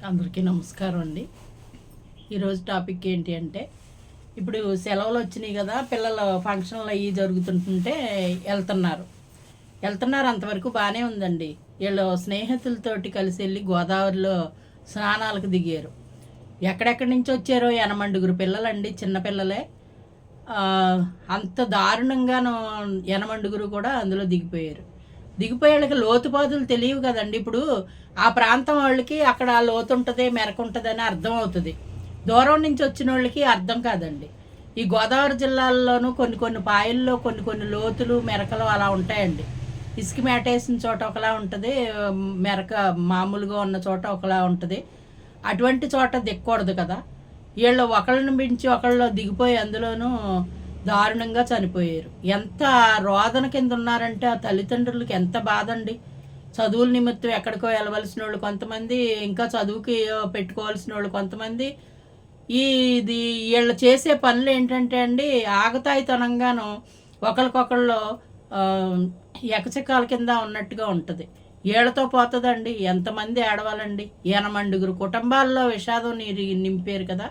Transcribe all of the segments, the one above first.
అందరికీ నమస్కారం అండి. ఈరోజు టాపిక్ ఏంటి అంటే, ఇప్పుడు సెలవులు వచ్చినాయి కదా, పిల్లలు ఫంక్షన్లు అవి జరుగుతుంటుంటే వెళ్తున్నారు. అంతవరకు బాగానే ఉందండి. వీళ్ళు స్నేహితులతోటి కలిసి వెళ్ళి గోదావరిలో స్నానాలకు దిగారు. ఎక్కడెక్కడి నుంచి వచ్చారో 80 పిల్లలండి, చిన్నపిల్లలే. అంత దారుణంగాను 80 కూడా అందులో దిగిపోయేళ్ళకి లోతుపాతులు తెలియవు కదండి. ఇప్పుడు ఆ ప్రాంతం వాళ్ళకి అక్కడ లోతు ఉంటుంది, మెరక ఉంటుంది అని అర్థం అవుతుంది. దూరం నుంచి వచ్చిన వాళ్ళకి అర్థం కాదండి. ఈ గోదావరి జిల్లాల్లోనూ కొన్ని పాయల్లో కొన్ని లోతులు మెరకలు అలా ఉంటాయండి. ఇసుక మేటేసిన చోట ఒకలా ఉంటుంది, మెరక మామూలుగా ఉన్న చోట ఒకలా ఉంటుంది. అటువంటి చోట దిక్కకూడదు కదా. వీళ్ళు ఒకళ్ళని మించి ఒకళ్ళు దిగిపోయి అందులోనూ దారుణంగా చనిపోయారు. ఎంత రోదన కింద ఉన్నారంటే ఆ తల్లిదండ్రులకి ఎంత బాధ అండి. చదువుల నిమిత్తం ఎక్కడికో వెళ్ళవలసిన వాళ్ళు కొంతమంది, ఇంకా చదువుకి పెట్టుకోవాల్సిన వాళ్ళు కొంతమంది. ఇది వీళ్ళు చేసే పనులు ఏంటంటే అండి, ఆగతాయితనంగాను ఒకరికొకళ్ళు ఎకచకాల కింద ఉన్నట్టుగా ఉంటుంది. వీళ్ళతో పోతుందండి. ఎంతమంది ఏడవాలండి. 80 కుటుంబాల్లో విషాదం నింపారు కదా.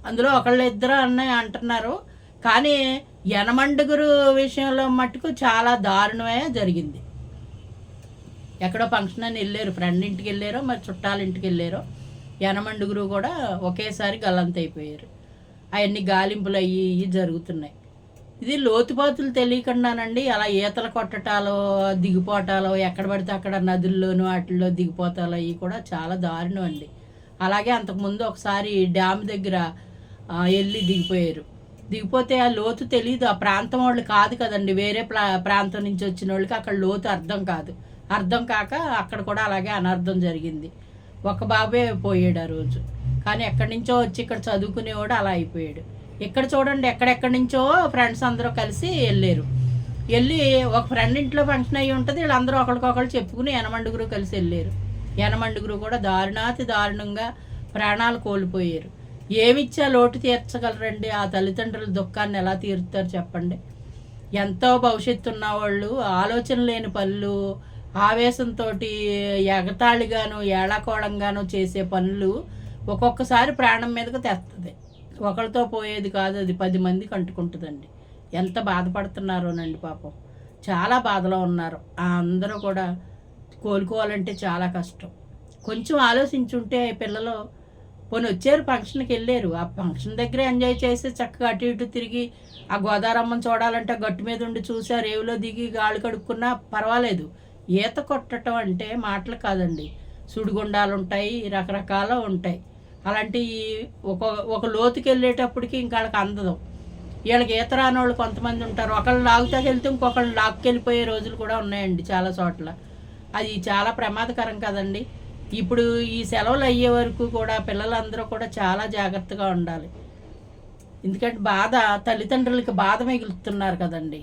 అందులో ఒకళ్ళిద్దరు అంటున్నారు, కానీ 80 విషయంలో మట్టుకు చాలా దారుణమే జరిగింది. ఎక్కడో ఫంక్షన్ అని వెళ్ళారు, ఫ్రెండ్ ఇంటికి వెళ్ళారో మరి చుట్టాల ఇంటికి వెళ్ళారో, 80 కూడా ఒకేసారి గల్లంతైపోయారు. అవన్నీ గాలింపులు అయ్యి జరుగుతున్నాయి. ఇది లోతుపాతులు తెలియకుండానండి అలా ఈతలు కొట్టటాలో, దిగిపోవటాలో, ఎక్కడ పడితే అక్కడ నదుల్లోనూ వాటిల్లో దిగిపోతాలో అవి కూడా చాలా దారుణం అండి. అలాగే అంతకుముందు ఒకసారి డ్యామ్ దగ్గర వెళ్ళి దిగిపోతే ఆ లోతు తెలియదు. ఆ ప్రాంతం వాళ్ళు కాదు కదండి, వేరే ప్రాంతం నుంచి వచ్చిన వాళ్ళకి అక్కడ లోతు అర్థం కాక అక్కడ కూడా అలాగే అనర్థం జరిగింది. ఒక బాబే పోయాడు ఆ రోజు. కానీ ఎక్కడి నుంచో వచ్చి ఇక్కడ చదువుకునేవాడు అలా అయిపోయాడు. ఇక్కడ చూడండి, ఎక్కడెక్కడి నుంచో ఫ్రెండ్స్ అందరూ కలిసి వెళ్ళి ఒక ఫ్రెండ్ ఇంట్లో ఫంక్షన్ అయ్యి ఉంటుంది, వీళ్ళందరూ ఒకరికొకరు చెప్పుకుని 80 కలిసి వెళ్ళారు. 80 కూడా దారుణాతి దారుణంగా ప్రాణాలు కోల్పోయారు. ఏమిచ్చా లోటు తీర్చగలరండి? ఆ తల్లిదండ్రుల దుఃఖాన్ని ఎలా తీరుతారు చెప్పండి? ఎంతో భవిష్యత్తు ఉన్నవాళ్ళు ఆలోచన లేని పనులు, ఆవేశంతో ఎగతాళిగాను ఏళాకోళంగాను చేసే పనులు ఒక్కొక్కసారి ప్రాణం మీదకు తెస్తుంది. ఒకరితో పోయేది కాదు, అది 10 మందికి అంటుకుంటుందండి. ఎంత బాధపడుతున్నారోనండి పాపం. చాలా బాధలో ఉన్నారు. అందరూ కూడా కోలుకోవాలంటే చాలా కష్టం. కొంచెం ఆలోచించుంటే పిల్లలు పోనీ వచ్చారు, ఫంక్షన్కి వెళ్ళారు, ఆ ఫంక్షన్ దగ్గరే ఎంజాయ్ చేసి చక్కగా అటు ఇటు తిరిగి ఆ గోదావరమ్మని చూడాలంటే గట్టు మీద ఉండి చూసి ఆ రేవులో దిగి గాలి కడుక్కున్నా పర్వాలేదు. ఈత కొట్టడం అంటే మాటలు కాదండి. సుడిగుండాలు ఉంటాయి, రకరకాలు ఉంటాయి. అలాంటి ఒక లోతుకి వెళ్ళేటప్పటికి ఇంకా వాళ్ళకి అందదు. వీళ్ళకి ఈత రాని వాళ్ళు కొంతమంది ఉంటారు. ఒకళ్ళు లాగుతా వెళ్తే ఇంకొకళ్ళు లాక్కెళ్ళిపోయే రోజులు కూడా ఉన్నాయండి చాలా చోట్ల. అది చాలా ప్రమాదకరం కదండి. ఇప్పుడు ఈ సెలవులు అయ్యే వరకు కూడా పిల్లలందరూ కూడా చాలా జాగ్రత్తగా ఉండాలి. ఎందుకంటే తల్లిదండ్రులకి బాధ మిగులుతున్నారు కదండి.